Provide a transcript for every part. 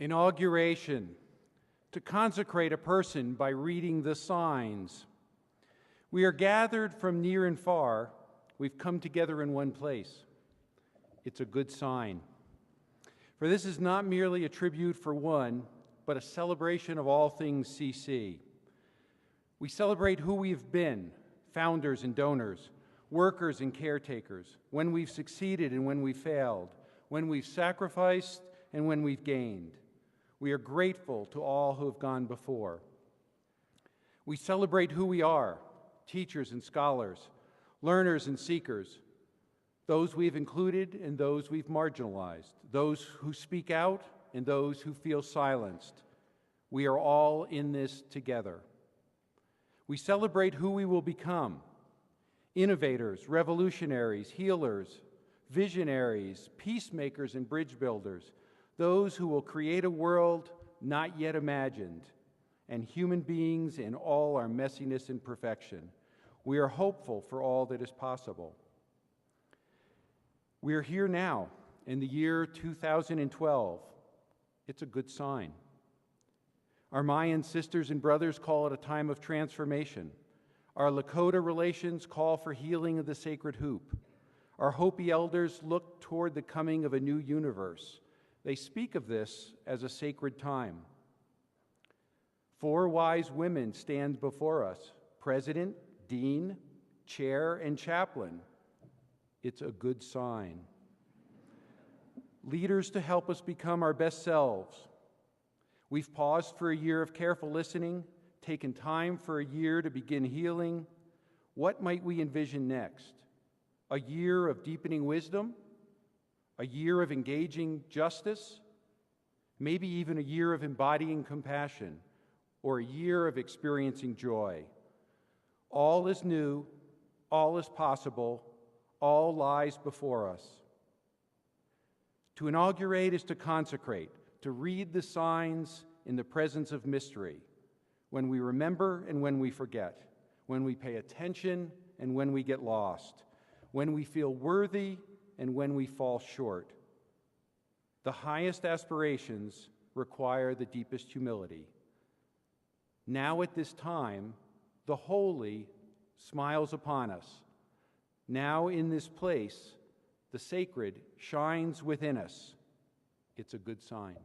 Inauguration, to consecrate a person by reading the signs. We are gathered from near and far. We've come together in one place. It's a good sign. For this is not merely a tribute for one, but a celebration of all things CC. We celebrate who we've been, founders and donors, workers and caretakers, when we've succeeded and when we've failed, when we've sacrificed and when we've gained. We are grateful to all who have gone before. We celebrate who we are, teachers and scholars, learners and seekers, those we've included and those we've marginalized, those who speak out and those who feel silenced. We are all in this together. We celebrate who we will become: innovators, revolutionaries, healers, visionaries, peacemakers, and bridge builders, those who will create a world not yet imagined, and human beings in all our messiness and perfection. We are hopeful for all that is possible. We are here now in the year 2012. It's a good sign. Our Mayan sisters and brothers call it a time of transformation. Our Lakota relations call for healing of the sacred hoop. Our Hopi elders look toward the coming of a new universe. They speak of this as a sacred time. 4 wise women stand before us: president, dean, chair, and chaplain. It's a good sign. Leaders to help us become our best selves. We've paused for a year of careful listening, taken time for a year to begin healing. What might we envision next? A year of deepening wisdom? A year of engaging justice? Maybe even a year of embodying compassion, or a year of experiencing joy. All is new, all is possible, all lies before us. To inaugurate is to consecrate, to read the signs in the presence of mystery, when we remember and when we forget, when we pay attention and when we get lost, when we feel worthy and when we fall short. The highest aspirations require the deepest humility. Now at this time, the holy smiles upon us. Now in this place, the sacred shines within us. It's a good sign.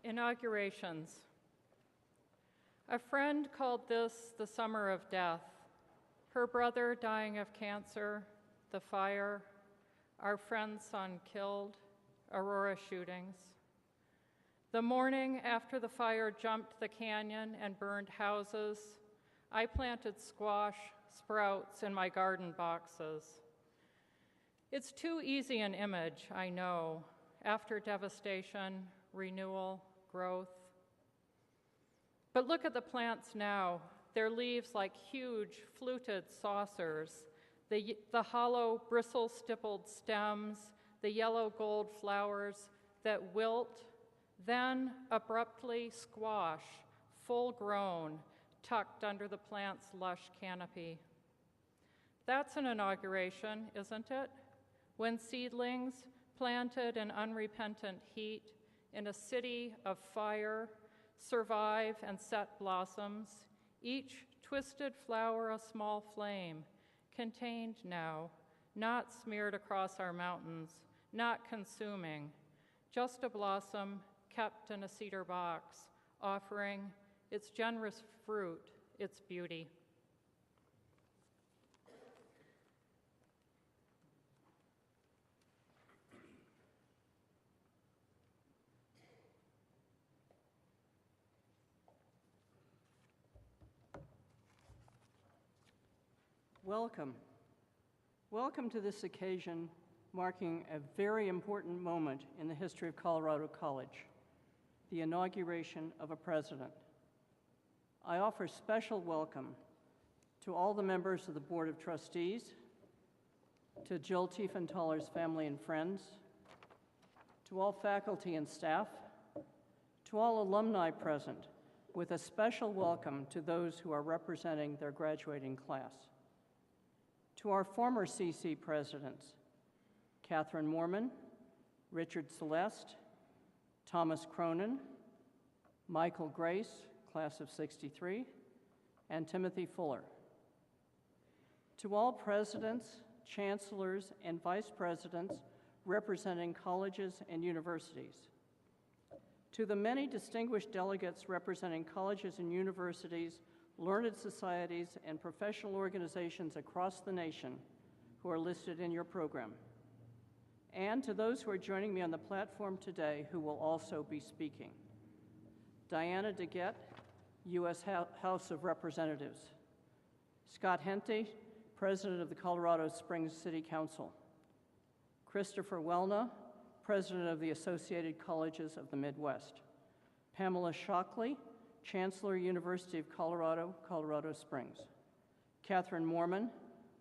Inaugurations. A friend called this the summer of death. Her brother dying of cancer, the fire, our friend's son killed, Aurora shootings. The morning after the fire jumped the canyon and burned houses, I planted squash, sprouts in my garden boxes. It's too easy an image, I know, after devastation, renewal, growth. But look at the plants now, their leaves like huge fluted saucers, the hollow bristle-stippled stems, the yellow gold flowers that wilt, then abruptly squash, full-grown, tucked under the plant's lush canopy. That's an inauguration, isn't it? When seedlings, planted in unrepentant heat, in a city of fire, survive and set blossoms, each twisted flower a small flame, contained now, not smeared across our mountains, not consuming, just a blossom kept in a cedar box, offering its generous fruit, its beauty. Welcome. Welcome to this occasion marking a very important moment in the history of Colorado College, the inauguration of a president. I offer special welcome to all the members of the Board of Trustees, to Jill Tiefenthaler's family and friends, to all faculty and staff, to all alumni present, with a special welcome to those who are representing their graduating class. To our former CC presidents, Catherine Moorman, Richard Celeste, Thomas Cronin, Michael Grace, class of '63, and Timothy Fuller. To all presidents, chancellors, and vice presidents representing colleges and universities. To the many distinguished delegates representing colleges and universities, learned societies, and professional organizations across the nation who are listed in your program. And to those who are joining me on the platform today who will also be speaking. Diana DeGette, U.S. House of Representatives. Scott Henty, President of the Colorado Springs City Council. Christopher Welna, President of the Associated Colleges of the Midwest. Pamela Shockley, Chancellor, University of Colorado, Colorado Springs. Catherine Moorman,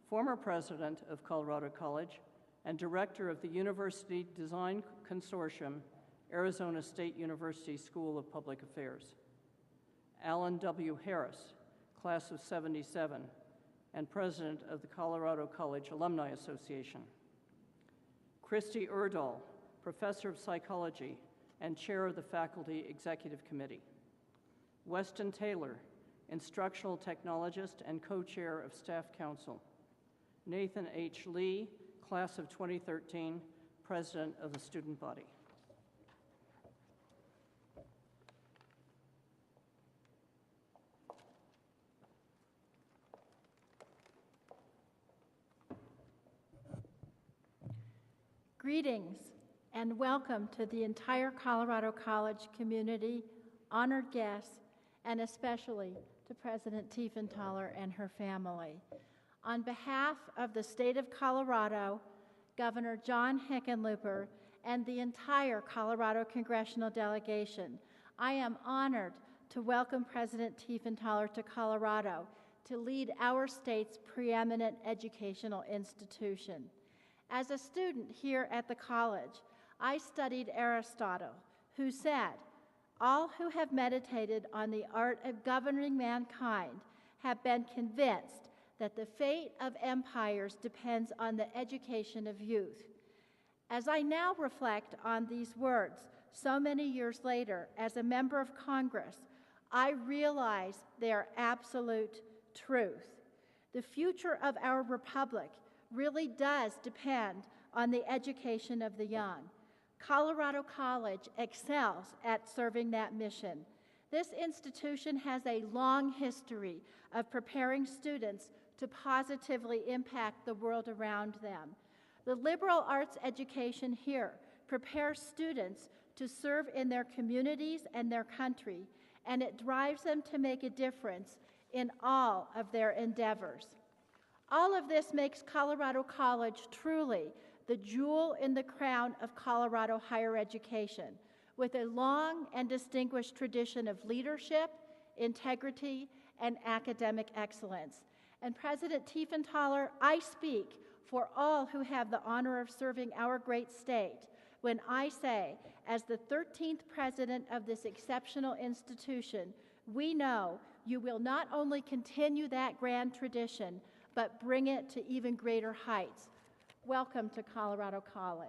former President of Colorado College and Director of the University Design Consortium, Arizona State University School of Public Affairs. Alan W. Harris, class of '77, and President of the Colorado College Alumni Association. Christy Erdahl, Professor of Psychology and Chair of the Faculty Executive Committee. Weston Taylor, Instructional Technologist and Co-Chair of Staff Council. Nathan H. Lee, Class of 2013, President of the Student Body. Greetings and welcome to the entire Colorado College community, honored guests, and especially to President Tiefenthaler and her family. On behalf of the state of Colorado, Governor John Hickenlooper, and the entire Colorado congressional delegation, I am honored to welcome President Tiefenthaler to Colorado to lead our state's preeminent educational institution. As a student here at the college, I studied Aristotle, who said, "All who have meditated on the art of governing mankind have been convinced that the fate of empires depends on the education of youth." As I now reflect on these words so many years later as a member of Congress, I realize they are absolute truth. The future of our republic really does depend on the education of the young. Colorado College excels at serving that mission. This institution has a long history of preparing students to positively impact the world around them. The liberal arts education here prepares students to serve in their communities and their country, and it drives them to make a difference in all of their endeavors. All of this makes Colorado College truly the jewel in the crown of Colorado higher education, with a long and distinguished tradition of leadership, integrity, and academic excellence. And President Tiefenthaler, I speak for all who have the honor of serving our great state when I say, as the 13th president of this exceptional institution, we know you will not only continue that grand tradition, but bring it to even greater heights. Welcome to Colorado College.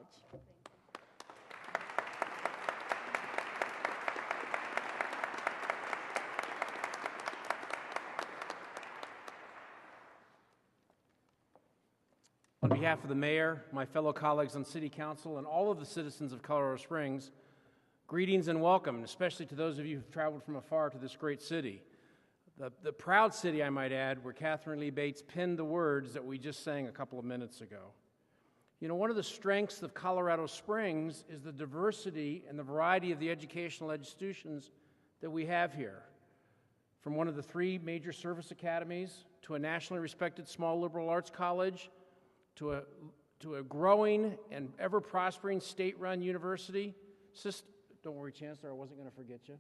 On behalf of the mayor, my fellow colleagues on City Council, and all of the citizens of Colorado Springs, greetings and welcome, especially to those of you who've traveled from afar to this great city. The proud city, I might add, where Catherine Lee Bates penned the words that we just sang a couple of minutes ago. You know, one of the strengths of Colorado Springs is the diversity and the variety of the educational institutions that we have here. From one of the 3 major service academies, to a nationally respected small liberal arts college, to a growing and ever-prospering state-run university. Don't worry, Chancellor, I wasn't going to forget you.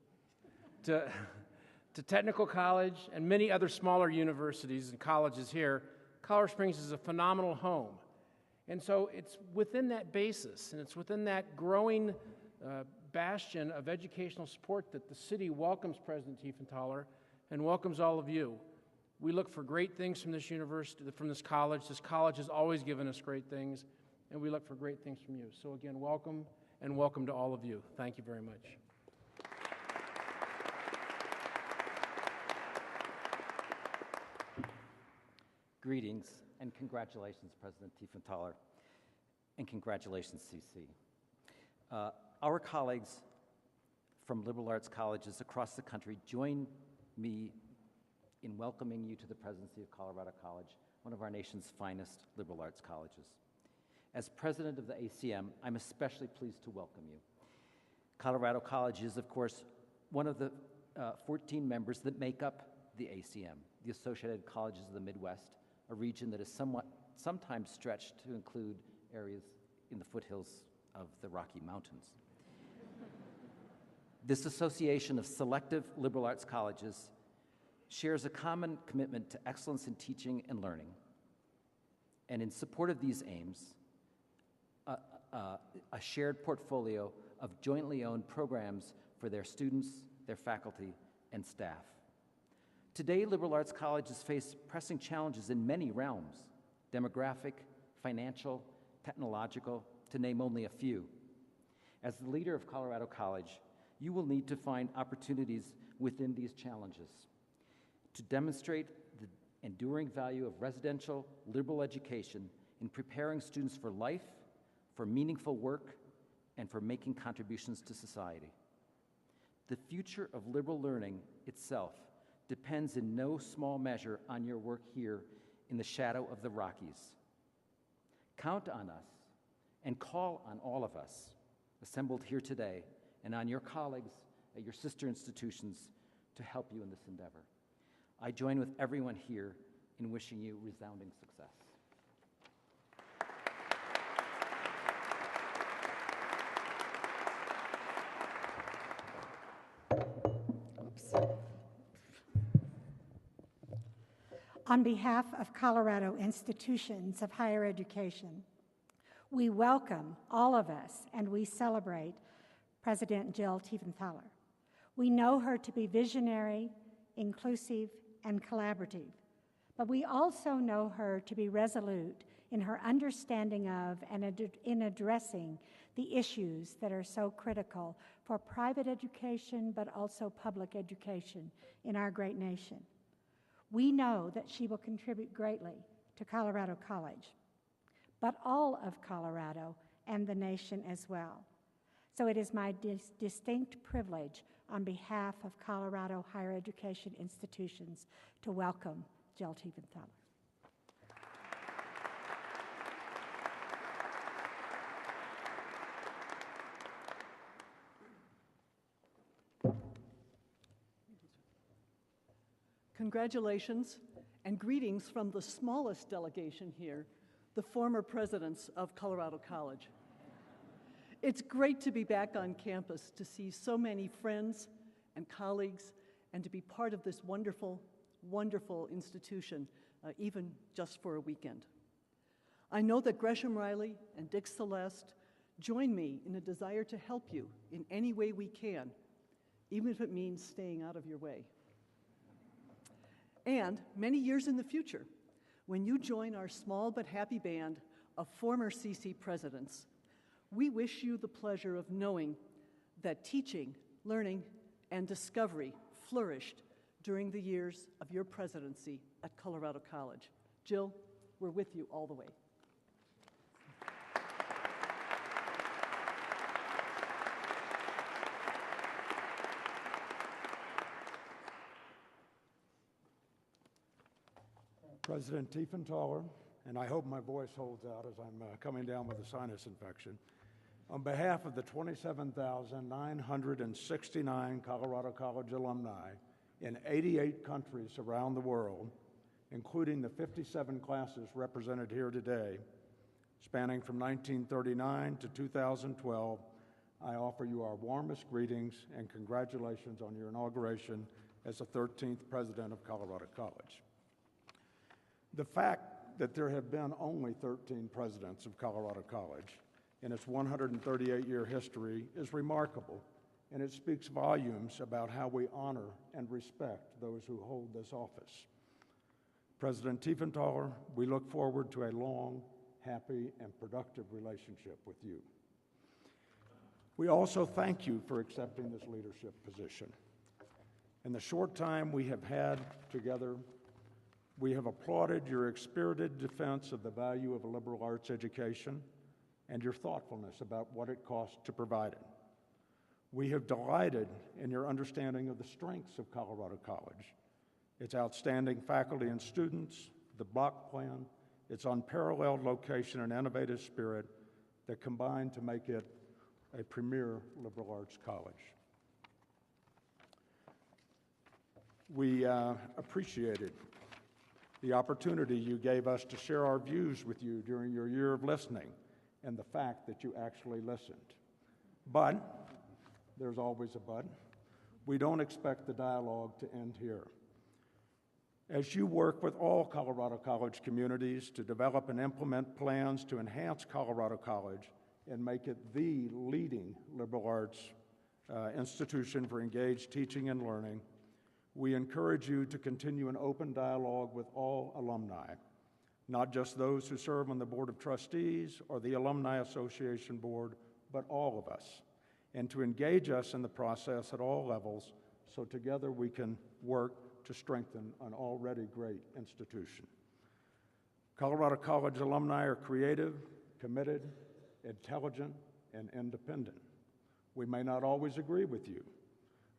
To technical college and many other smaller universities and colleges here, Colorado Springs is a phenomenal home. And so it's within that basis, and it's within that growing bastion of educational support that the city welcomes President Tiefenthaler and welcomes all of you. We look for great things from this university, from this college. This college has always given us great things, and we look for great things from you. So again, welcome, and welcome to all of you. Thank you very much. Greetings and congratulations, President Tiefenthaler, and congratulations, CC. Our colleagues from liberal arts colleges across the country join me in welcoming you to the presidency of Colorado College, one of our nation's finest liberal arts colleges. As president of the ACM, I'm especially pleased to welcome you. Colorado College is, of course, one of the 14 members that make up the ACM, the Associated Colleges of the Midwest, a region that is sometimes stretched to include areas in the foothills of the Rocky Mountains. This association of selective liberal arts colleges shares a common commitment to excellence in teaching and learning. And in support of these aims, a shared portfolio of jointly owned programs for their students, their faculty, and staff. Today, liberal arts colleges face pressing challenges in many realms: demographic, financial, technological, to name only a few. As the leader of Colorado College, you will need to find opportunities within these challenges to demonstrate the enduring value of residential liberal education in preparing students for life, for meaningful work, and for making contributions to society. The future of liberal learning itself depends in no small measure on your work here in the shadow of the Rockies. Count on us and call on all of us assembled here today and on your colleagues at your sister institutions to help you in this endeavor. I join with everyone here in wishing you resounding success. On behalf of Colorado institutions of higher education, we welcome all of us and we celebrate President Jill Tiefenthaler. We know her to be visionary, inclusive, and collaborative, but we also know her to be resolute in her understanding of and in addressing the issues that are so critical for private education, but also public education in our great nation. We know that she will contribute greatly to Colorado College, but all of Colorado and the nation as well. So it is my distinct privilege on behalf of Colorado higher education institutions to welcome Jill Tiefenthaler. Congratulations and greetings from the smallest delegation here, the former presidents of Colorado College. It's great to be back on campus to see so many friends and colleagues and to be part of this wonderful, wonderful institution, even just for a weekend. I know that Gresham Riley and Dick Celeste join me in a desire to help you in any way we can, even if it means staying out of your way. And many years in the future, when you join our small but happy band of former CC presidents, we wish you the pleasure of knowing that teaching, learning, and discovery flourished during the years of your presidency at Colorado College. Jill, we're with you all the way. President Tiefenthaler, and I hope my voice holds out as I'm coming down with a sinus infection. On behalf of the 27,969 Colorado College alumni in 88 countries around the world, including the 57 classes represented here today, spanning from 1939 to 2012, I offer you our warmest greetings and congratulations on your inauguration as the 13th president of Colorado College. The fact that there have been only 13 presidents of Colorado College in its 138-year history is remarkable, and it speaks volumes about how we honor and respect those who hold this office. President Tiefenthaler, we look forward to a long, happy, and productive relationship with you. We also thank you for accepting this leadership position. In the short time we have had together, we have applauded your spirited defense of the value of a liberal arts education and your thoughtfulness about what it costs to provide it. We have delighted in your understanding of the strengths of Colorado College, its outstanding faculty and students, the block plan, its unparalleled location and innovative spirit that combine to make it a premier liberal arts college. We appreciated the opportunity you gave us to share our views with you during your year of listening and the fact that you actually listened. But, there's always a but, we don't expect the dialogue to end here. As you work with all Colorado College communities to develop and implement plans to enhance Colorado College and make it the leading liberal arts institution for engaged teaching and learning, we encourage you to continue an open dialogue with all alumni, not just those who serve on the Board of Trustees or the Alumni Association Board, but all of us, and to engage us in the process at all levels so together we can work to strengthen an already great institution. Colorado College alumni are creative, committed, intelligent, and independent. We may not always agree with you,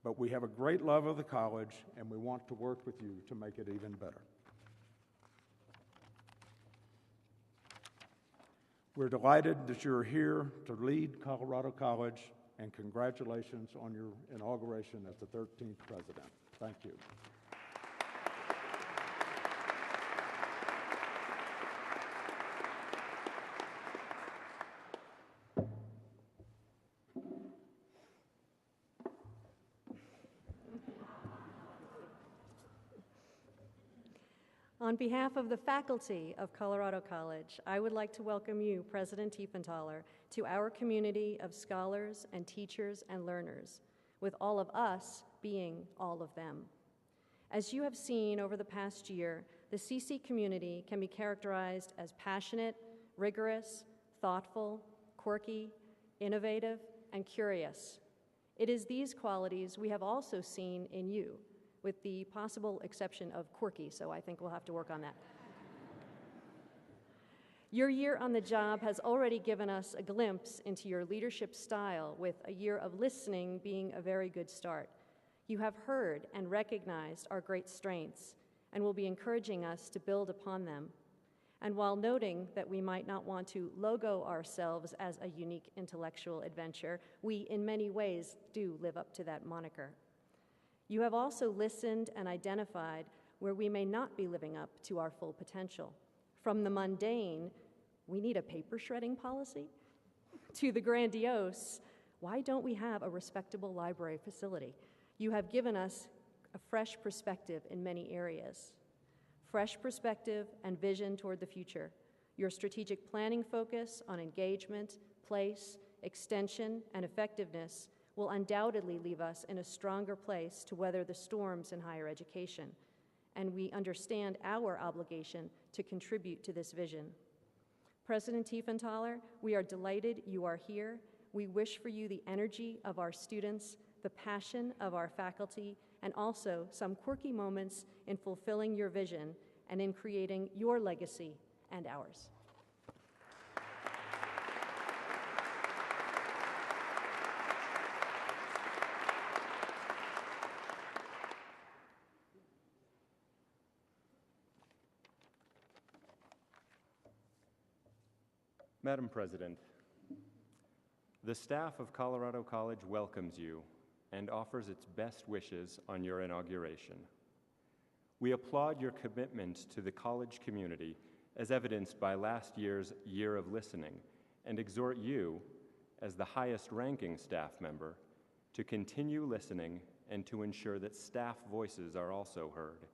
but we have a great love of the college, and we want to work with you to make it even better. We're delighted that you're here to lead Colorado College, and congratulations on your inauguration as the 13th president. Thank you. On behalf of the faculty of Colorado College, I would like to welcome you, President Tiefenthaler, to our community of scholars and teachers and learners, with all of us being all of them. As you have seen over the past year, the CC community can be characterized as passionate, rigorous, thoughtful, quirky, innovative, and curious. It is these qualities we have also seen in you, with the possible exception of quirky, so I think we'll have to work on that. Your year on the job has already given us a glimpse into your leadership style, with a year of listening being a very good start. You have heard and recognized our great strengths and will be encouraging us to build upon them. And while noting that we might not want to logo ourselves as a unique intellectual adventure, we in many ways do live up to that moniker. You have also listened and identified where we may not be living up to our full potential. From the mundane, we need a paper shredding policy, to the grandiose, why don't we have a respectable library facility? You have given us a fresh perspective in many areas. Fresh perspective and vision toward the future. Your strategic planning focus on engagement, place, extension, and effectiveness will undoubtedly leave us in a stronger place to weather the storms in higher education, and we understand our obligation to contribute to this vision. President Tiefenthaler, we are delighted you are here. We wish for you the energy of our students, the passion of our faculty, and also some quirky moments in fulfilling your vision and in creating your legacy and ours. Madam President, the staff of Colorado College welcomes you and offers its best wishes on your inauguration. We applaud your commitment to the college community as evidenced by last year's Year of Listening and exhort you, as the highest-ranking staff member, to continue listening and to ensure that staff voices are also heard.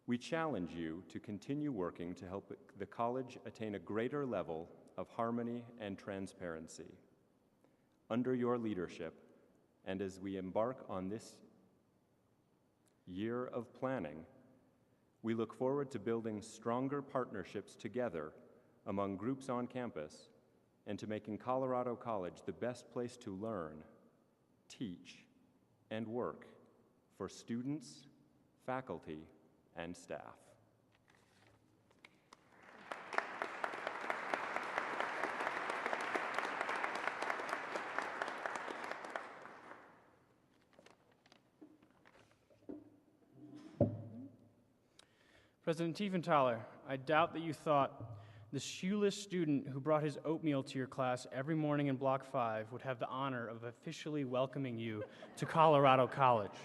We challenge you to continue working to help the college attain a greater level of harmony and transparency. Under your leadership, and as we embark on this year of planning, we look forward to building stronger partnerships together among groups on campus and to making Colorado College the best place to learn, teach, and work for students, faculty, and staff. President Tiefenthaler, I doubt that you thought the shoeless student who brought his oatmeal to your class every morning in Block 5 would have the honor of officially welcoming you to Colorado College.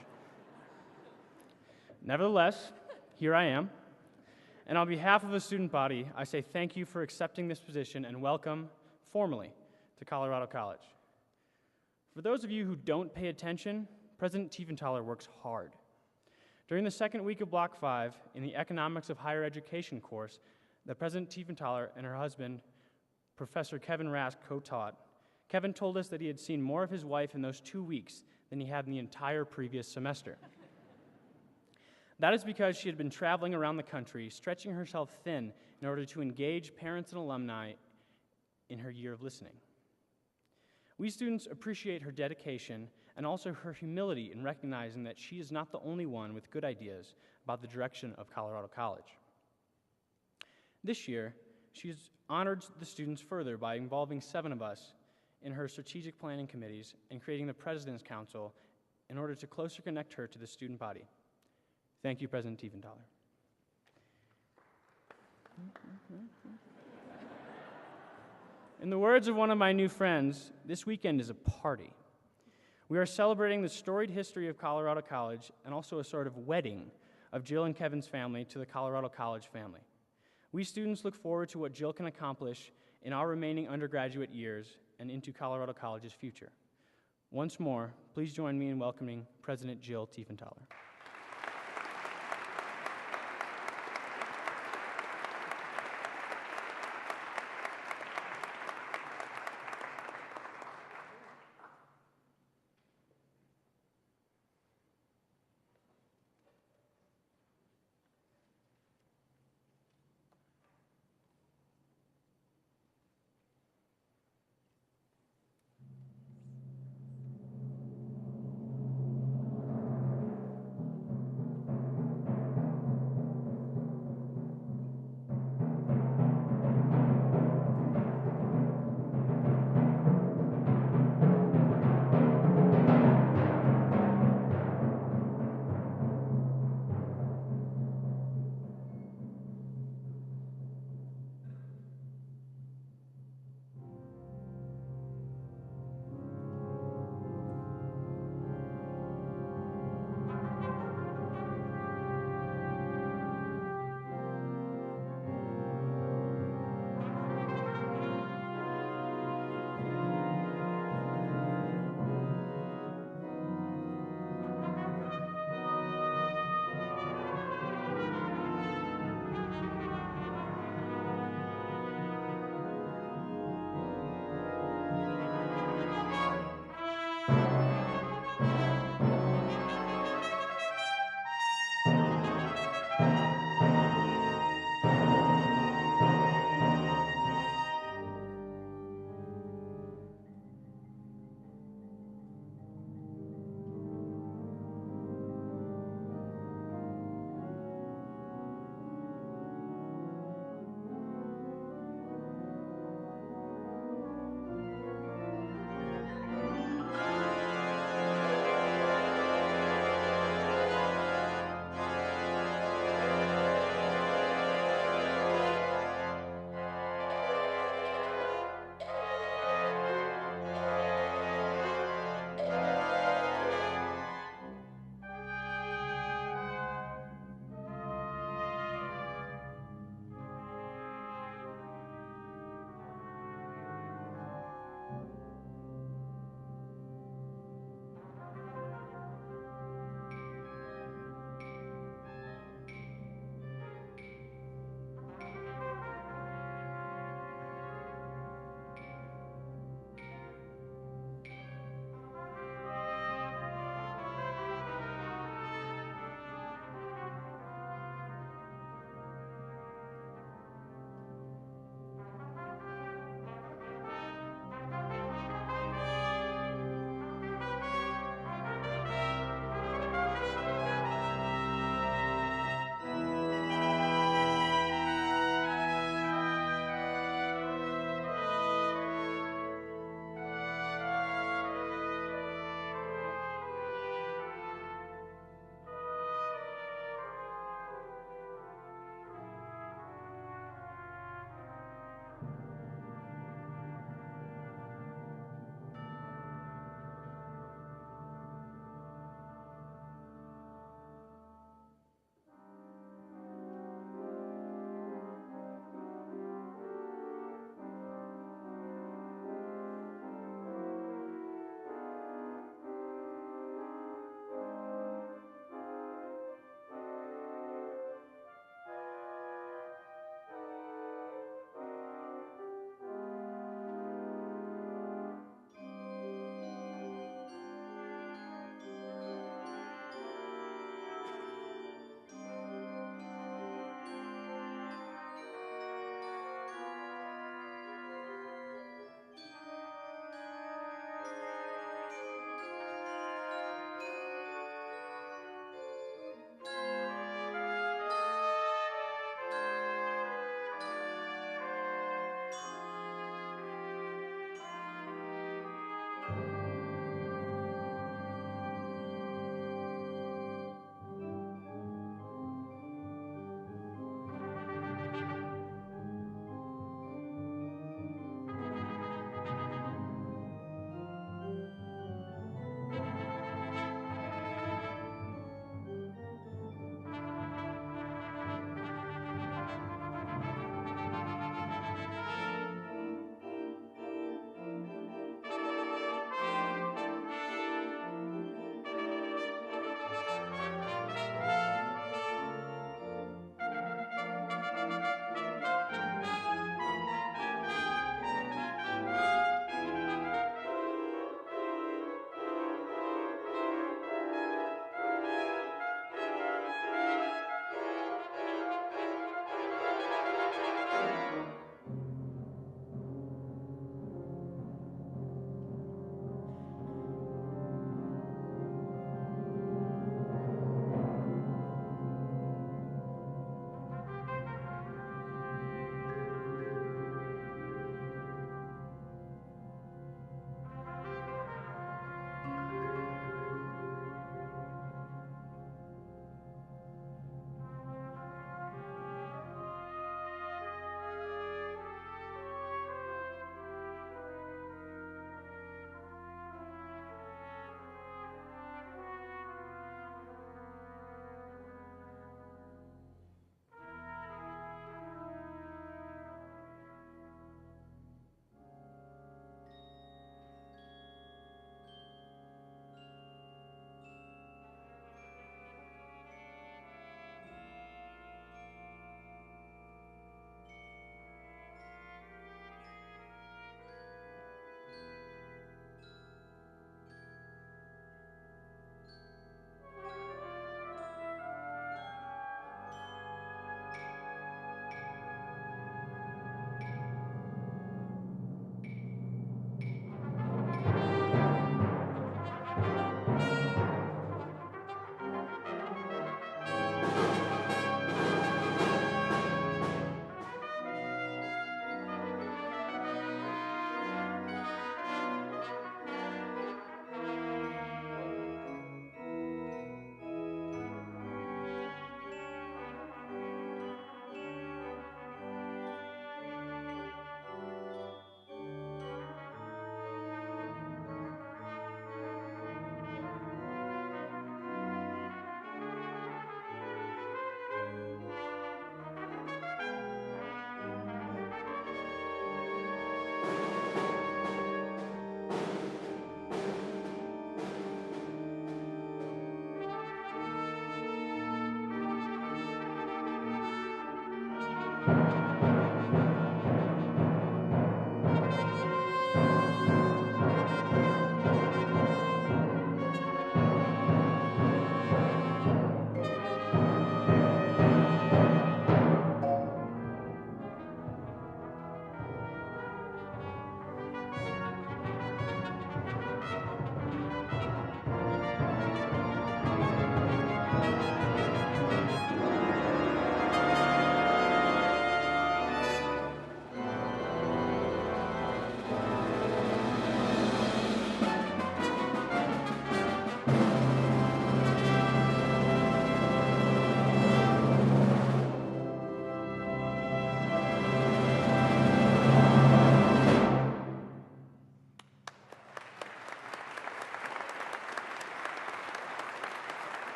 Nevertheless, here I am, and on behalf of the student body, I say thank you for accepting this position and welcome, formally, to Colorado College. For those of you who don't pay attention, President Tiefenthaler works hard. During the second week of Block 5, in the Economics of Higher Education course that President Tiefenthaler and her husband, Professor Kevin Rask, co-taught, Kevin told us that he had seen more of his wife in those 2 weeks than he had in the entire previous semester. That is because she had been traveling around the country, stretching herself thin in order to engage parents and alumni in her year of listening. We students appreciate her dedication and also her humility in recognizing that she is not the only one with good ideas about the direction of Colorado College. This year, she has honored the students further by involving 7 of us in her strategic planning committees and creating the President's Council in order to closer connect her to the student body. Thank you, President Tiefenthaler. In the words of one of my new friends, this weekend is a party. We are celebrating the storied history of Colorado College and also a sort of wedding of Jill and Kevin's family to the Colorado College family. We students look forward to what Jill can accomplish in our remaining undergraduate years and into Colorado College's future. Once more, please join me in welcoming President Jill Tiefenthaler.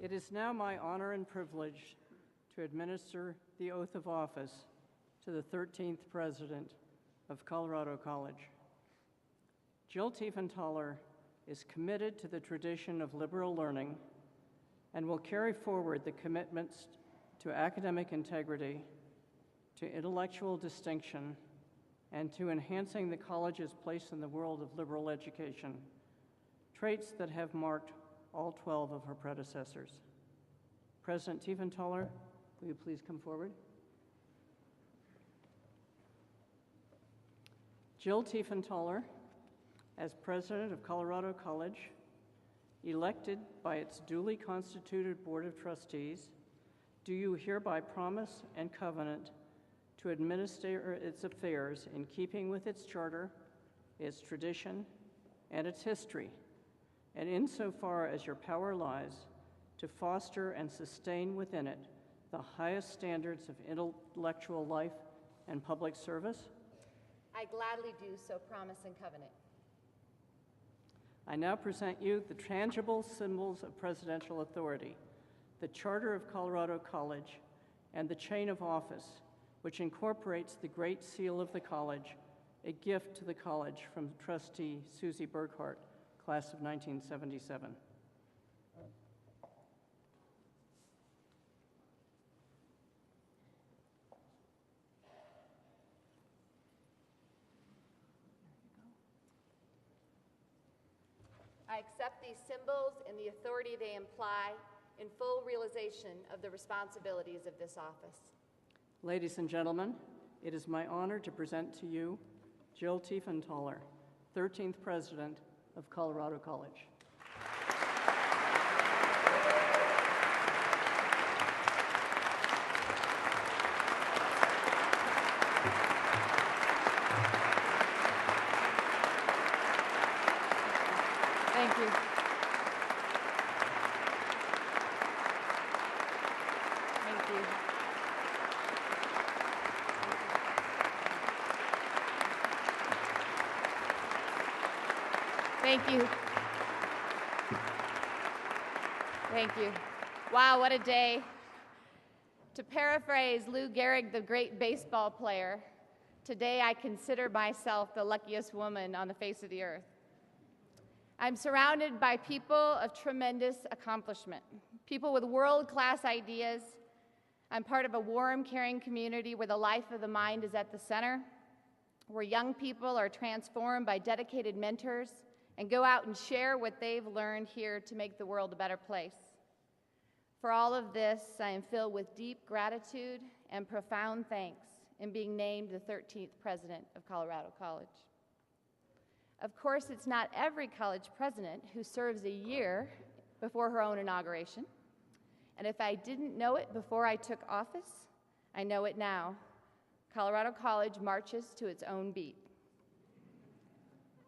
It is now my honor and privilege to administer the oath of office to the 13th President of Colorado College. Jill Tiefenthaler is committed to the tradition of liberal learning and will carry forward the commitments to academic integrity, to intellectual distinction, and to enhancing the college's place in the world of liberal education, traits that have marked all 12 of her predecessors. President Tiefenthaler, will you please come forward? Jill Tiefenthaler, as President of Colorado College, elected by its duly constituted Board of Trustees, do you hereby promise and covenant to administer its affairs in keeping with its charter, its tradition, and its history, and insofar as your power lies, to foster and sustain within it the highest standards of intellectual life and public service? I gladly do so, promise and covenant. I now present you the tangible symbols of presidential authority, the Charter of Colorado College, and the chain of office, which incorporates the Great Seal of the college, a gift to the college from trustee Susie Burkhart, class of 1977. I accept these symbols and the authority they imply in full realization of the responsibilities of this office. Ladies and gentlemen, it is my honor to present to you Jill Tiefenthaler, 13th President of Colorado College. Thank you. Thank you. Thank you. Thank you. Wow, what a day. To paraphrase Lou Gehrig, the great baseball player, today I consider myself the luckiest woman on the face of the earth. I'm surrounded by people of tremendous accomplishment, people with world-class ideas. I'm part of a warm, caring community where the life of the mind is at the center, where young people are transformed by dedicated mentors and go out and share what they've learned here to make the world a better place. For all of this, I am filled with deep gratitude and profound thanks in being named the 13th President of Colorado College. Of course, it's not every college president who serves a year before her own inauguration. And if I didn't know it before I took office, I know it now. Colorado College marches to its own beat.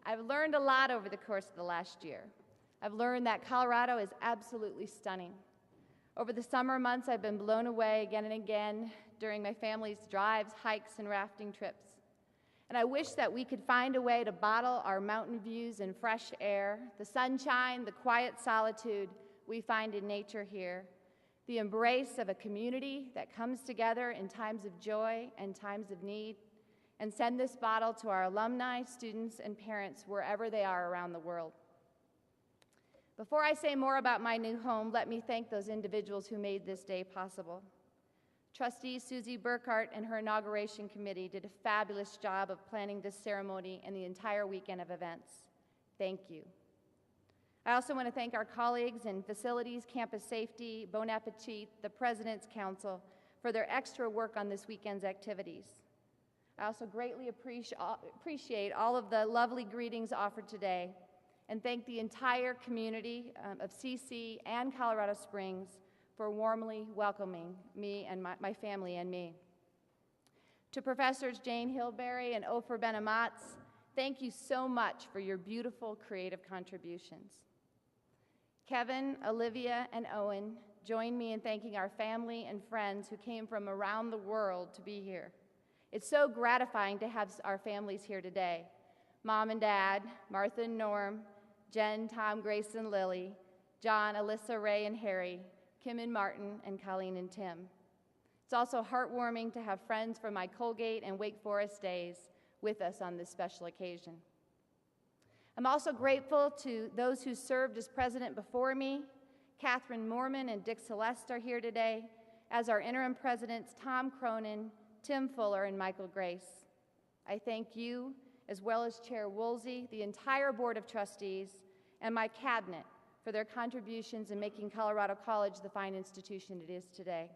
I've learned a lot over the course of the last year. I've learned that Colorado is absolutely stunning. Over the summer months, I've been blown away again and again during my family's drives, hikes, and rafting trips. And I wish that we could find a way to bottle our mountain views and fresh air, the sunshine, the quiet solitude we find in nature here, the embrace of a community that comes together in times of joy and times of need, and send this bottle to our alumni, students, and parents wherever they are around the world. Before I say more about my new home, let me thank those individuals who made this day possible. Trustee Susie Burkhart and her inauguration committee did a fabulous job of planning this ceremony and the entire weekend of events. Thank you. I also want to thank our colleagues in facilities, campus safety, Bon Appetit, the President's Council, for their extra work on this weekend's activities. I also greatly appreciate all of the lovely greetings offered today, and thank the entire community of CC and Colorado Springs for warmly welcoming me and my family and me. To Professors Jane Hilberry and Ofer Ben-Amatz, thank you so much for your beautiful creative contributions. Kevin, Olivia, and Owen, join me in thanking our family and friends who came from around the world to be here. It's so gratifying to have our families here today. Mom and Dad, Martha and Norm, Jen, Tom, Grace, and Lily, John, Alyssa, Ray, and Harry, Kim and Martin, and Colleen and Tim. It's also heartwarming to have friends from my Colgate and Wake Forest days with us on this special occasion. I'm also grateful to those who served as president before me. Catherine Moorman and Dick Celeste are here today, as our interim presidents Tom Cronin, Tim Fuller, and Michael Grace. I thank you, as well as Chair Woolsey, the entire Board of Trustees, and my cabinet for their contributions in making Colorado College the fine institution it is today.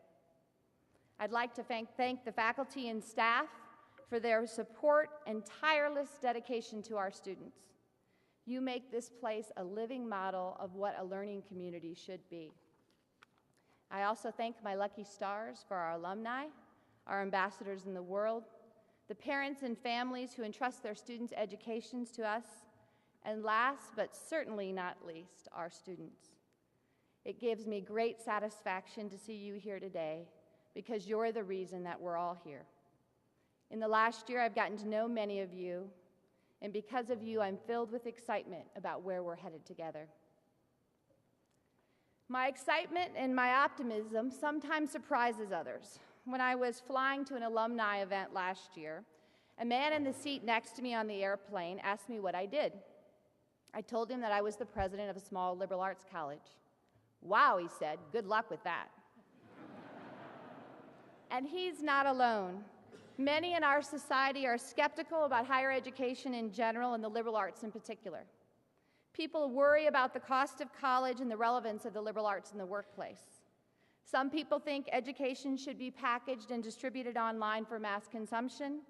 I'd like to thank the faculty and staff for their support and tireless dedication to our students. You make this place a living model of what a learning community should be. I also thank my lucky stars for our alumni, our ambassadors in the world, the parents and families who entrust their students' educations to us, and last but certainly not least, our students. It gives me great satisfaction to see you here today because you're the reason that we're all here. In the last year, I've gotten to know many of you, and because of you, I'm filled with excitement about where we're headed together. My excitement and my optimism sometimes surprises others. When I was flying to an alumni event last year, a man in the seat next to me on the airplane asked me what I did. I told him that I was the president of a small liberal arts college. Wow, he said, good luck with that. And he's not alone. Many in our society are skeptical about higher education in general and the liberal arts in particular. People worry about the cost of college and the relevance of the liberal arts in the workplace. Some people think education should be packaged and distributed online for mass consumption.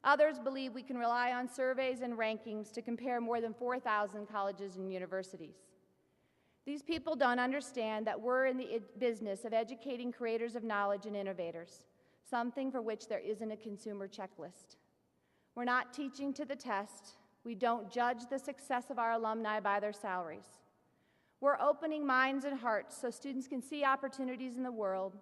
Others believe we can rely on surveys and rankings to compare more than 4,000 colleges and universities. These people don't understand that we're in the business of educating creators of knowledge and innovators, something for which there isn't a consumer checklist. We're not teaching to the test. We don't judge the success of our alumni by their salaries. We're opening minds and hearts so students can see opportunities in the world,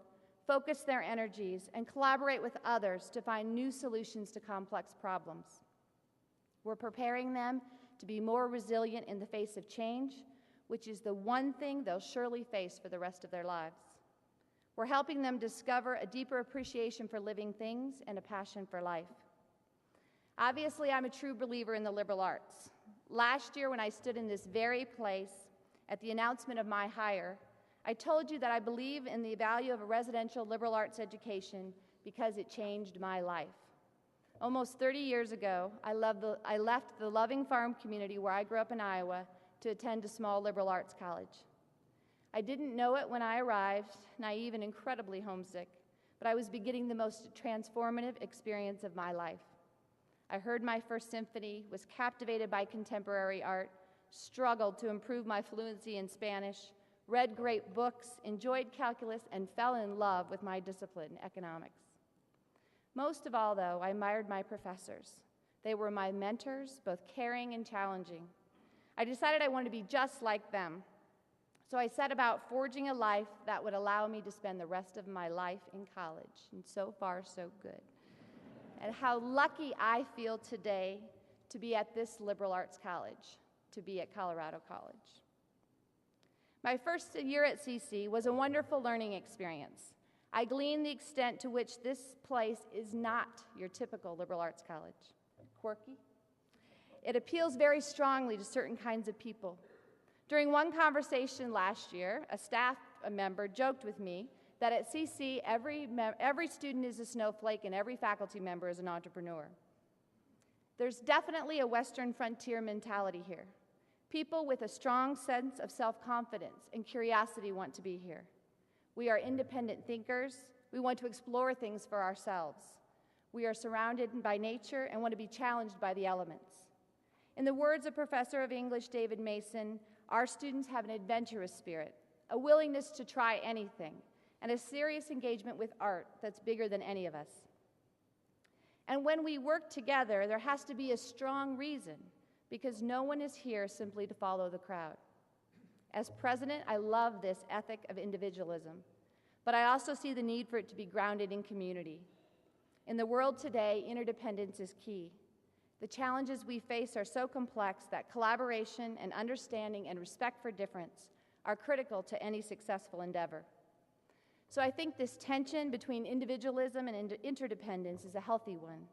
focus their energies, and collaborate with others to find new solutions to complex problems. We're preparing them to be more resilient in the face of change, which is the one thing they'll surely face for the rest of their lives. We're helping them discover a deeper appreciation for living things and a passion for life. Obviously, I'm a true believer in the liberal arts. Last year, when I stood in this very place at the announcement of my hire, I told you that I believe in the value of a residential liberal arts education because it changed my life. Almost 30 years ago, I left the loving farm community where I grew up in Iowa to attend a small liberal arts college. I didn't know it when I arrived, naive and incredibly homesick, but I was beginning the most transformative experience of my life. I heard my first symphony, was captivated by contemporary art, struggled to improve my fluency in Spanish, read great books, enjoyed calculus, and fell in love with my discipline, economics. Most of all, though, I admired my professors. They were my mentors, both caring and challenging. I decided I wanted to be just like them. So I set about forging a life that would allow me to spend the rest of my life in college, and so far, so good. And how lucky I feel today to be at this liberal arts college, to be at Colorado College. My first year at CC was a wonderful learning experience. I gleaned the extent to which this place is not your typical liberal arts college. Quirky. It appeals very strongly to certain kinds of people. During one conversation last year, a staff member joked with me that at CC, every student is a snowflake and every faculty member is an entrepreneur. There's definitely a Western frontier mentality here. People with a strong sense of self-confidence and curiosity want to be here. We are independent thinkers. We want to explore things for ourselves. We are surrounded by nature and want to be challenged by the elements. In the words of Professor of English David Mason, our students have an adventurous spirit, a willingness to try anything, and a serious engagement with art that's bigger than any of us. And when we work together, there has to be a strong reason, because no one is here simply to follow the crowd. As president, I love this ethic of individualism, but I also see the need for it to be grounded in community. In the world today, interdependence is key. The challenges we face are so complex that collaboration and understanding and respect for difference are critical to any successful endeavor. So I think this tension between individualism and interdependence is a healthy one.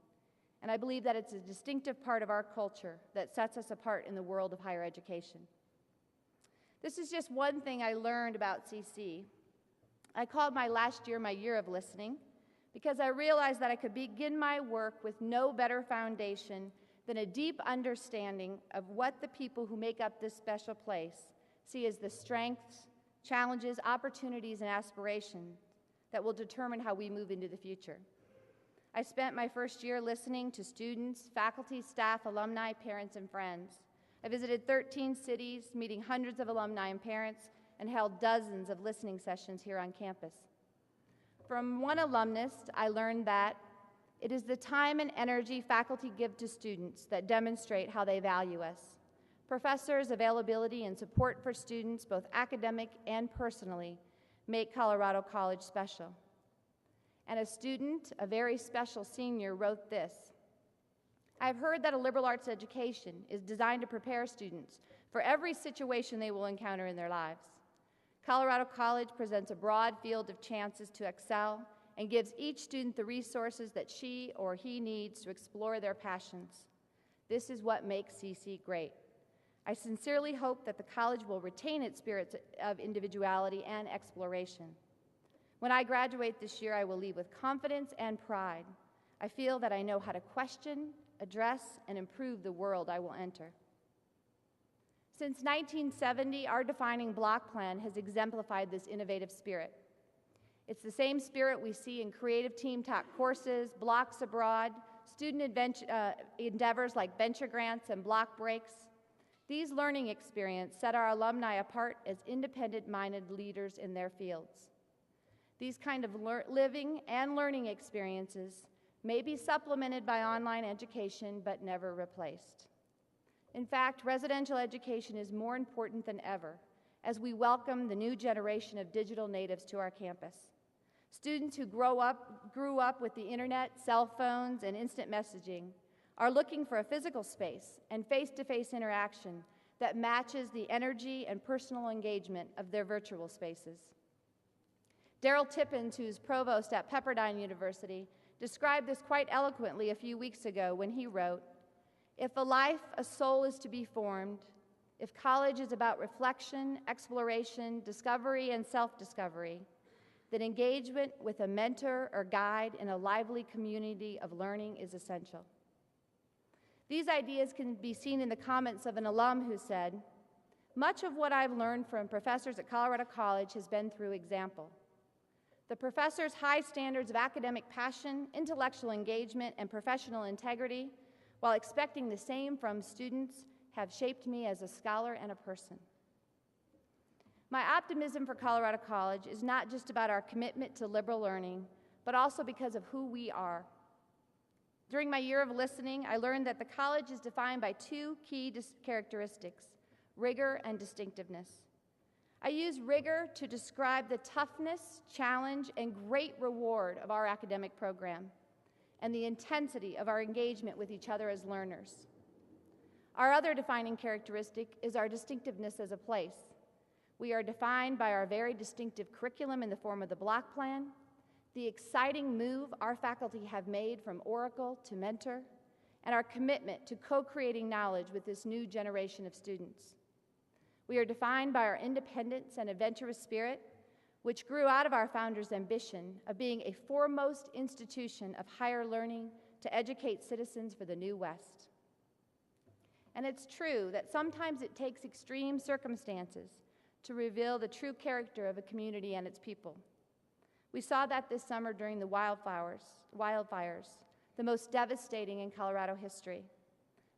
And I believe that it's a distinctive part of our culture that sets us apart in the world of higher education. This is just one thing I learned about CC. I called my last year my year of listening because I realized that I could begin my work with no better foundation than a deep understanding of what the people who make up this special place see as the strengths, challenges, opportunities, and aspirations that will determine how we move into the future. I spent my first year listening to students, faculty, staff, alumni, parents, and friends. I visited 13 cities, meeting hundreds of alumni and parents, and held dozens of listening sessions here on campus. From one alumnus, I learned that it is the time and energy faculty give to students that demonstrate how they value us. Professors' availability and support for students, both academic and personally, make Colorado College special. And a student, a very special senior, wrote this: I've heard that a liberal arts education is designed to prepare students for every situation they will encounter in their lives. Colorado College presents a broad field of chances to excel and gives each student the resources that she or he needs to explore their passions. This is what makes CC great. I sincerely hope that the college will retain its spirit of individuality and exploration. When I graduate this year, I will leave with confidence and pride. I feel that I know how to question, address, and improve the world I will enter. Since 1970, our defining block plan has exemplified this innovative spirit. It's the same spirit we see in creative team taught courses, blocks abroad, student endeavors like venture grants and block breaks. These learning experiences set our alumni apart as independent-minded leaders in their fields. These kind of living and learning experiences may be supplemented by online education, but never replaced. In fact, residential education is more important than ever as we welcome the new generation of digital natives to our campus. Students who grew up with the internet, cell phones, and instant messaging are looking for a physical space and face-to-face interaction that matches the energy and personal engagement of their virtual spaces. Daryl Tippins, who's provost at Pepperdine University, described this quite eloquently a few weeks ago when he wrote, "If a soul is to be formed, if college is about reflection, exploration, discovery, and self-discovery, then engagement with a mentor or guide in a lively community of learning is essential." These ideas can be seen in the comments of an alum who said, "Much of what I've learned from professors at Colorado College has been through example. The professors' high standards of academic passion, intellectual engagement, and professional integrity, while expecting the same from students, have shaped me as a scholar and a person." My optimism for Colorado College is not just about our commitment to liberal learning, but also because of who we are. During my year of listening, I learned that the college is defined by two key characteristics: rigor and distinctiveness. I use rigor to describe the toughness, challenge, and great reward of our academic program, and the intensity of our engagement with each other as learners. Our other defining characteristic is our distinctiveness as a place. We are defined by our very distinctive curriculum in the form of the block plan, the exciting move our faculty have made from Oracle to Mentor, and our commitment to co-creating knowledge with this new generation of students. We are defined by our independence and adventurous spirit, which grew out of our founders' ambition of being a foremost institution of higher learning to educate citizens for the new West. And it's true that sometimes it takes extreme circumstances to reveal the true character of a community and its people. We saw that this summer during the wildfires, the most devastating in Colorado history,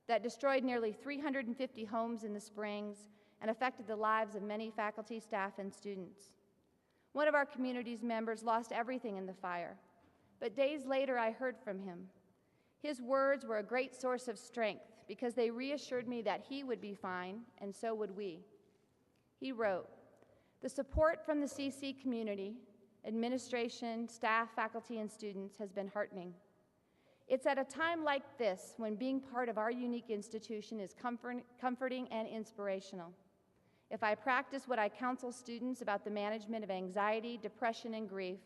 that destroyed nearly 350 homes in the Springs and affected the lives of many faculty, staff, and students. One of our community's members lost everything in the fire, but days later I heard from him. His words were a great source of strength because they reassured me that he would be fine, and so would we. He wrote, "The support from the CC community, administration, staff, faculty, and students has been heartening. It's at a time like this when being part of our unique institution is comforting and inspirational. If I practice what I counsel students about the management of anxiety, depression, and grief,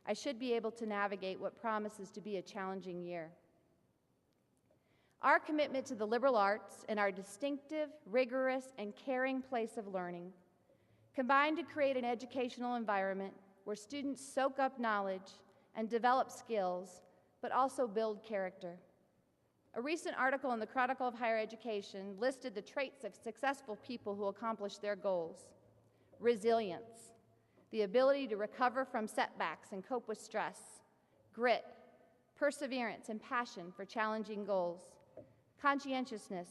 I should be able to navigate what promises to be a challenging year. Our commitment to the liberal arts and our distinctive, rigorous, and caring place of learning combine to create an educational environment where students soak up knowledge and develop skills, but also build character. A recent article in the Chronicle of Higher Education listed the traits of successful people who accomplish their goals: resilience, the ability to recover from setbacks and cope with stress; grit, perseverance and passion for challenging goals; conscientiousness,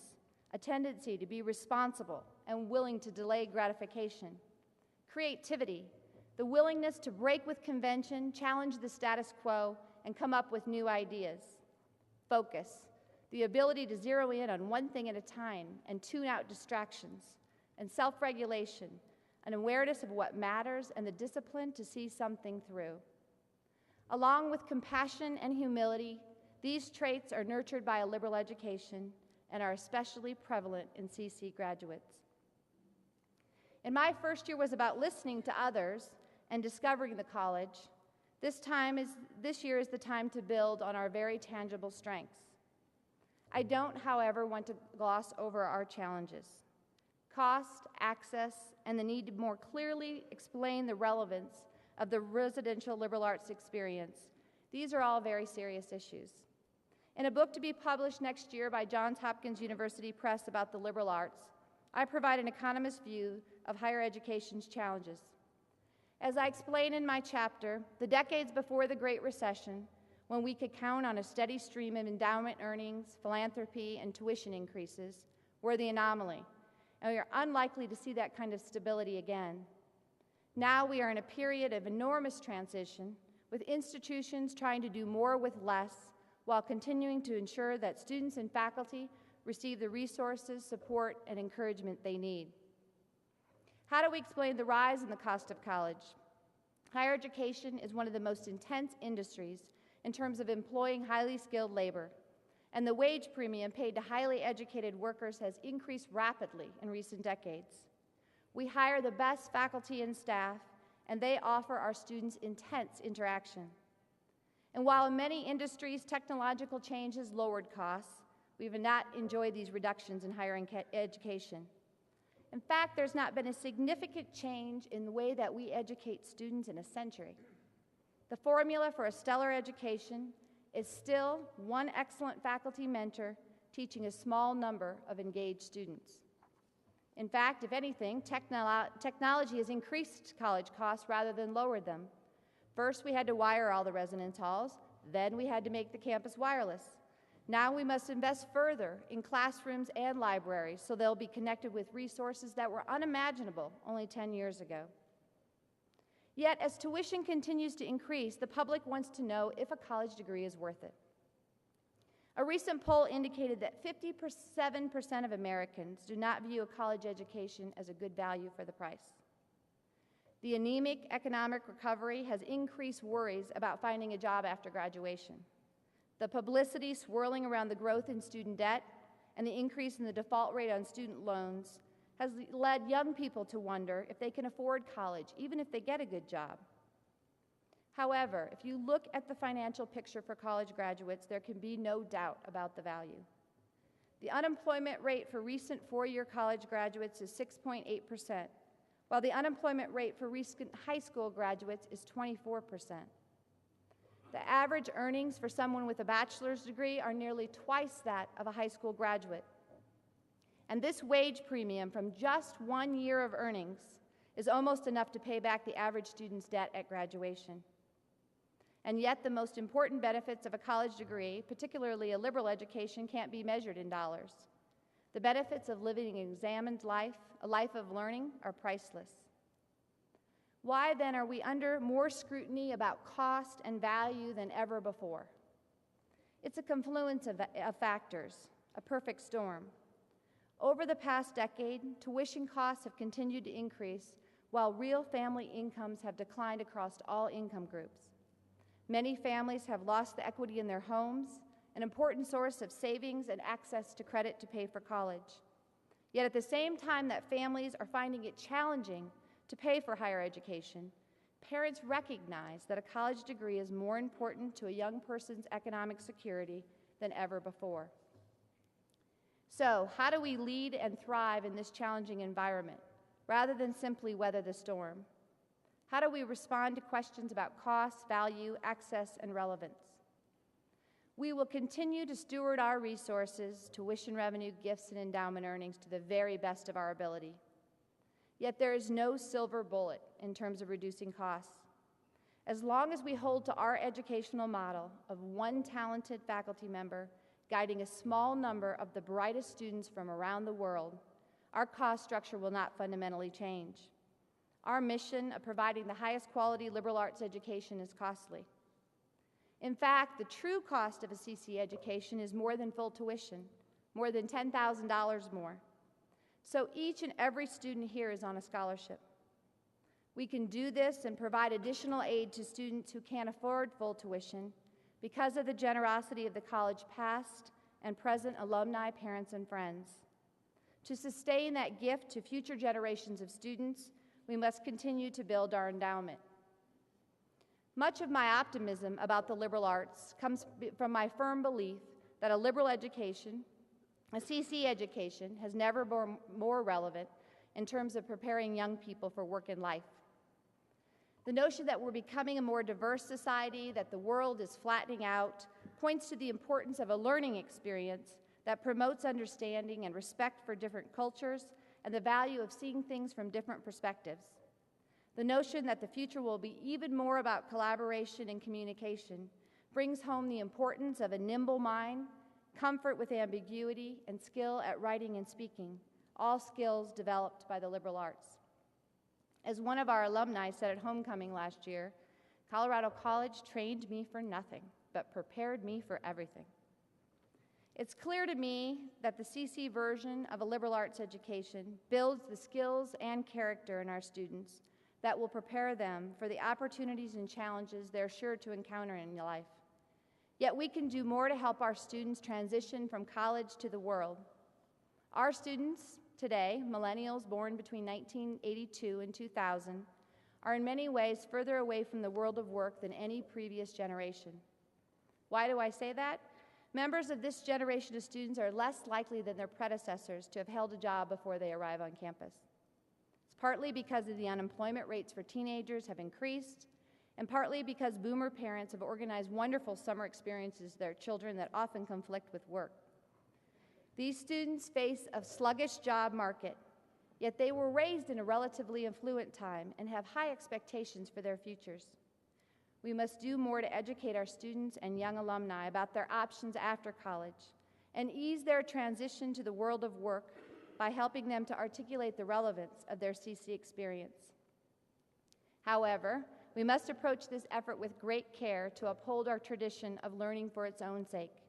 a tendency to be responsible and willing to delay gratification; creativity, the willingness to break with convention, challenge the status quo, and come up with new ideas; focus, the ability to zero in on one thing at a time and tune out distractions; and self-regulation, an awareness of what matters and the discipline to see something through. Along with compassion and humility, these traits are nurtured by a liberal education and are especially prevalent in CC graduates. And my first year was about listening to others and discovering the college. This year is the time to build on our very tangible strengths. I don't, however, want to gloss over our challenges. Cost, access, and the need to more clearly explain the relevance of the residential liberal arts experience. These are all very serious issues. In a book to be published next year by Johns Hopkins University Press about the liberal arts, I provide an economist's view of higher education's challenges. As I explain in my chapter, the decades before the Great Recession, when we could count on a steady stream of endowment earnings, philanthropy, and tuition increases, were the anomaly, and we are unlikely to see that kind of stability again. Now we are in a period of enormous transition, with institutions trying to do more with less, while continuing to ensure that students and faculty receive the resources, support, and encouragement they need. How do we explain the rise in the cost of college? Higher education is one of the most intense industries in terms of employing highly skilled labor, and the wage premium paid to highly educated workers has increased rapidly in recent decades. We hire the best faculty and staff, and they offer our students intense interaction. And while in many industries technological change has lowered costs, we have not enjoyed these reductions in higher education. In fact, there's not been a significant change in the way that we educate students in a century. The formula for a stellar education is still one excellent faculty mentor teaching a small number of engaged students. In fact, if anything, technology has increased college costs rather than lowered them. First, we had to wire all the residence halls. Then we had to make the campus wireless. Now we must invest further in classrooms and libraries so they'll be connected with resources that were unimaginable only 10 years ago. Yet, as tuition continues to increase, the public wants to know if a college degree is worth it. A recent poll indicated that 57% of Americans do not view a college education as a good value for the price. The anemic economic recovery has increased worries about finding a job after graduation. The publicity swirling around the growth in student debt and the increase in the default rate on student loans has led young people to wonder if they can afford college, even if they get a good job. However, if you look at the financial picture for college graduates, there can be no doubt about the value. The unemployment rate for recent four-year college graduates is 6.8%, while the unemployment rate for recent high school graduates is 24%. The average earnings for someone with a bachelor's degree are nearly twice that of a high school graduate. And this wage premium from just 1 year of earnings is almost enough to pay back the average student's debt at graduation. And yet the most important benefits of a college degree, particularly a liberal education, can't be measured in dollars. The benefits of living an examined life, a life of learning, are priceless. Why then are we under more scrutiny about cost and value than ever before? It's a confluence of factors, a perfect storm. Over the past decade, tuition costs have continued to increase, while real family incomes have declined across all income groups. Many families have lost the equity in their homes, an important source of savings and access to credit to pay for college. Yet at the same time that families are finding it challenging to pay for higher education, parents recognize that a college degree is more important to a young person's economic security than ever before. So, how do we lead and thrive in this challenging environment, rather than simply weather the storm? How do we respond to questions about cost, value, access, and relevance? We will continue to steward our resources, tuition revenue, gifts, and endowment earnings to the very best of our ability. Yet there is no silver bullet in terms of reducing costs. As long as we hold to our educational model of one talented faculty member guiding a small number of the brightest students from around the world, our cost structure will not fundamentally change. Our mission of providing the highest quality liberal arts education is costly. In fact, the true cost of a CC education is more than full tuition, more than $10,000 more. So each and every student here is on a scholarship. We can do this and provide additional aid to students who can't afford full tuition because of the generosity of the college past and present alumni, parents, and friends. To sustain that gift to future generations of students, we must continue to build our endowment. Much of my optimism about the liberal arts comes from my firm belief that a liberal education, a CC education, has never been more relevant in terms of preparing young people for work and life. The notion that we're becoming a more diverse society, that the world is flattening out, points to the importance of a learning experience that promotes understanding and respect for different cultures and the value of seeing things from different perspectives. The notion that the future will be even more about collaboration and communication brings home the importance of a nimble mind, comfort with ambiguity, and skill at writing and speaking, all skills developed by the liberal arts. As one of our alumni said at homecoming last year, Colorado College trained me for nothing, but prepared me for everything. It's clear to me that the CC version of a liberal arts education builds the skills and character in our students that will prepare them for the opportunities and challenges they're sure to encounter in life. Yet we can do more to help our students transition from college to the world. Our students today, millennials born between 1982 and 2000, are in many ways further away from the world of work than any previous generation. Why do I say that? Members of this generation of students are less likely than their predecessors to have held a job before they arrive on campus. It's partly because of the unemployment rates for teenagers have increased, and partly because boomer parents have organized wonderful summer experiences for their children that often conflict with work. These students face a sluggish job market, yet they were raised in a relatively affluent time and have high expectations for their futures. We must do more to educate our students and young alumni about their options after college and ease their transition to the world of work by helping them to articulate the relevance of their CC experience. However, we must approach this effort with great care to uphold our tradition of learning for its own sake.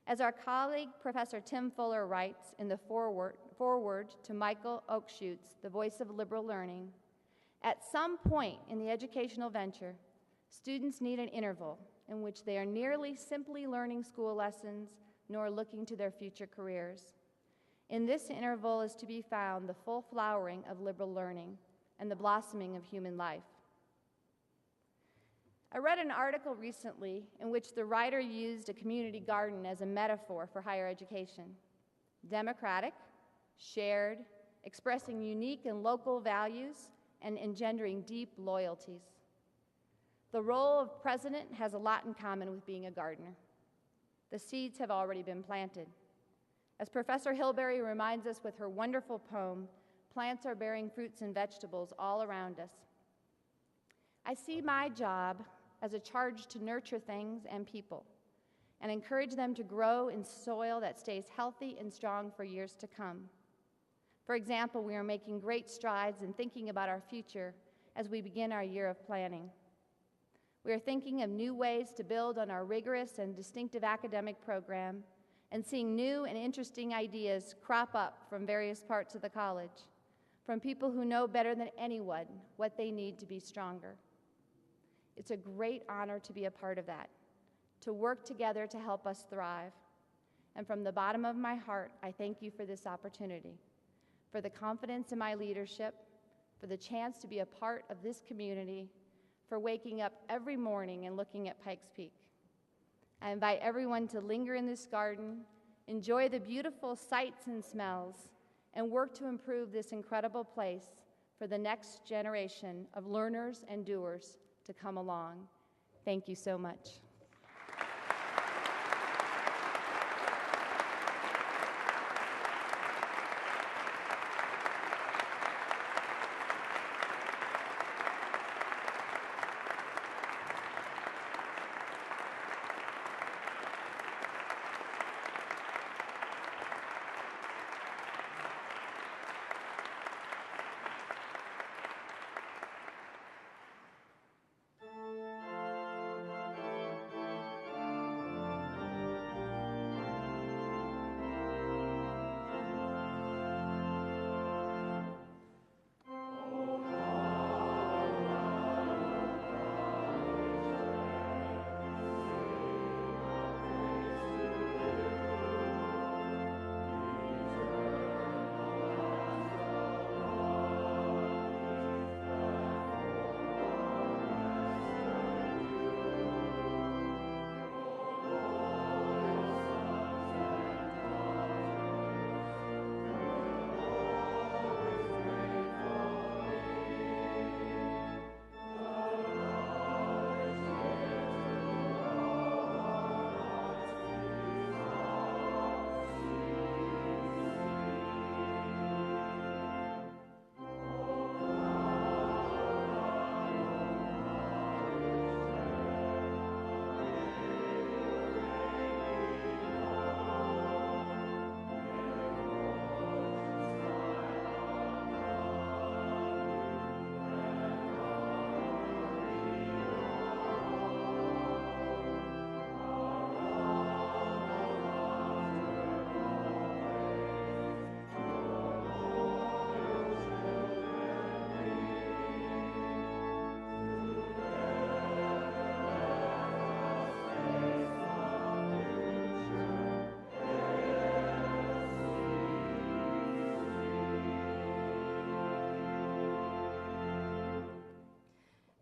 As our colleague, Professor Tim Fuller, writes in the foreword to Michael Oakeshoot's The Voice of Liberal Learning, at some point in the educational venture, students need an interval in which they are nearly simply learning school lessons nor looking to their future careers. In this interval is to be found the full flowering of liberal learning and the blossoming of human life. I read an article recently in which the writer used a community garden as a metaphor for higher education. Democratic, shared, expressing unique and local values, and engendering deep loyalties. The role of president has a lot in common with being a gardener. The seeds have already been planted. As Professor Hilberry reminds us with her wonderful poem, plants are bearing fruits and vegetables all around us. I see my job as a charge to nurture things and people and encourage them to grow in soil that stays healthy and strong for years to come. For example, we are making great strides in thinking about our future as we begin our year of planning. We are thinking of new ways to build on our rigorous and distinctive academic program and seeing new and interesting ideas crop up from various parts of the college, from people who know better than anyone what they need to be stronger. It's a great honor to be a part of that, to work together to help us thrive. And from the bottom of my heart, I thank you for this opportunity. for the confidence in my leadership, for the chance to be a part of this community, for waking up every morning and looking at Pikes Peak. I invite everyone to linger in this garden, enjoy the beautiful sights and smells, and work to improve this incredible place for the next generation of learners and doers to come along. Thank you so much.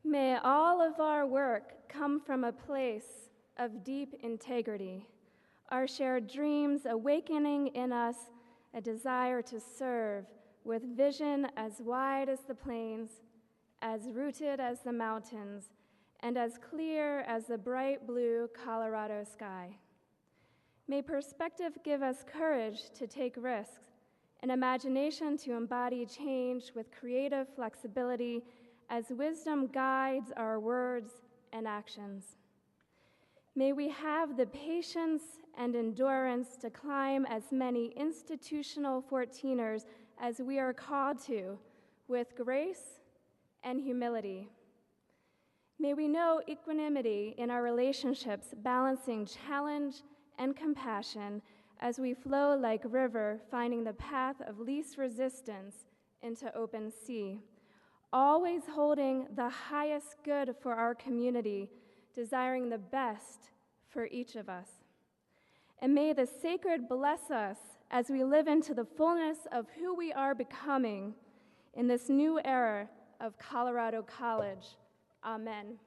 May all of our work come from a place of deep integrity, our shared dreams awakening in us a desire to serve with vision as wide as the plains, as rooted as the mountains, and as clear as the bright blue Colorado sky. May perspective give us courage to take risks, an imagination to embody change with creative flexibility as wisdom guides our words and actions. May we have the patience and endurance to climb as many institutional 14ers as we are called to, with grace and humility. May we know equanimity in our relationships, balancing challenge and compassion as we flow like river, finding the path of least resistance into open sea, always holding the highest good for our community, desiring the best for each of us. And may the sacred bless us as we live into the fullness of who we are becoming in this new era of Colorado College. Amen.